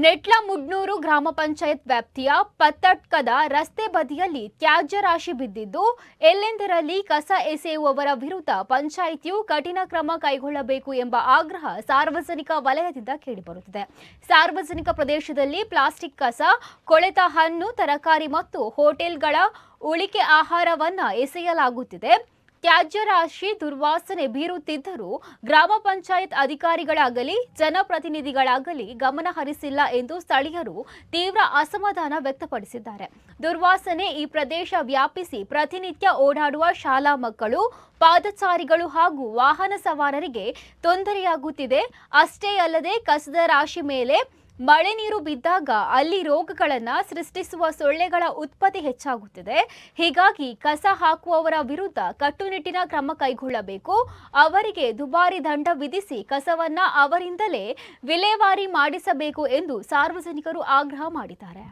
ನೆಟ್ಲಮುಡ್ನೂರು ಗ್ರಾಮ ಪಂಚಾಯತ್ ವ್ಯಾಪ್ತಿಯ ಪತ್ತಡ್ಕದ ರಸ್ತೆ ಬದಿಯಲ್ಲಿ ತ್ಯಾಜ್ಯ ರಾಶಿ ಬಿದ್ದಿದ್ದು, ಎಲ್ಲೆಂದರಲ್ಲಿ ಕಸ ಎಸೆಯುವವರ ವಿರುದ್ಧ ಪಂಚಾಯಿತಿಯು ಕಠಿಣ ಕ್ರಮ ಕೈಗೊಳ್ಳಬೇಕು ಎಂಬ ಆಗ್ರಹ ಸಾರ್ವಜನಿಕ ವಲಯದಿಂದ ಕೇಳಿಬರುತ್ತಿದೆ. ಸಾರ್ವಜನಿಕ ಪ್ರದೇಶದಲ್ಲಿ ಪ್ಲಾಸ್ಟಿಕ್ ಕಸ, ಕೊಳೆತ ಹಣ್ಣು, ತರಕಾರಿ ಮತ್ತು ಹೋಟೆಲ್ಗಳ ಉಳಿಕೆ ಆಹಾರವನ್ನು ಎಸೆಯಲಾಗುತ್ತಿದೆ. ತ್ಯಾಜ್ಯ ರಾಶಿ ದುರ್ವಾಸನೆ ಬೀರುತ್ತಿದ್ದರೂ ಗ್ರಾಮ ಪಂಚಾಯತ್ ಅಧಿಕಾರಿಗಳಾಗಲಿ ಜನಪ್ರತಿನಿಧಿಗಳಾಗಲಿ ಗಮನ ಹರಿಸಿಲ್ಲ ಎಂದು ಸ್ಥಳೀಯರು ತೀವ್ರ ಅಸಮಾಧಾನ ವ್ಯಕ್ತಪಡಿಸಿದ್ದಾರೆ. ದುರ್ವಾಸನೆ ಈ ಪ್ರದೇಶ ವ್ಯಾಪಿಸಿ ಪ್ರತಿನಿತ್ಯ ಓಡಾಡುವ ಶಾಲಾ ಮಕ್ಕಳು, ಪಾದಚಾರಿಗಳು ಹಾಗೂ ವಾಹನ ಸವಾರರಿಗೆ ತೊಂದರೆಯಾಗುತ್ತಿದೆ. ಅಷ್ಟೇ ಅಲ್ಲದೆ ಕಸದ ರಾಶಿ ಮೇಲೆ ಮಳೆ ನೀರು ಬಿದ್ದಾಗ ಅಲ್ಲಿ ರೋಗಗಳನ್ನು ಸೃಷ್ಟಿಸುವ ಸೊಳ್ಳೆಗಳ ಉತ್ಪತ್ತಿ ಹೆಚ್ಚಾಗುತ್ತಿದೆ. ಹೀಗಾಗಿ ಕಸ ಹಾಕುವವರ ವಿರುದ್ಧ ಕಟ್ಟುನಿಟ್ಟಿನ ಕ್ರಮ ಕೈಗೊಳ್ಳಬೇಕು. ಅವರಿಗೆ ದುಬಾರಿ ದಂಡ ವಿಧಿಸಿ ಕಸವನ್ನ ಅವರಿಂದಲೇ ವಿಲೇವಾರಿ ಮಾಡಿಸಬೇಕು ಎಂದು ಸಾರ್ವಜನಿಕರು ಆಗ್ರಹ ಮಾಡಿದ್ದಾರೆ.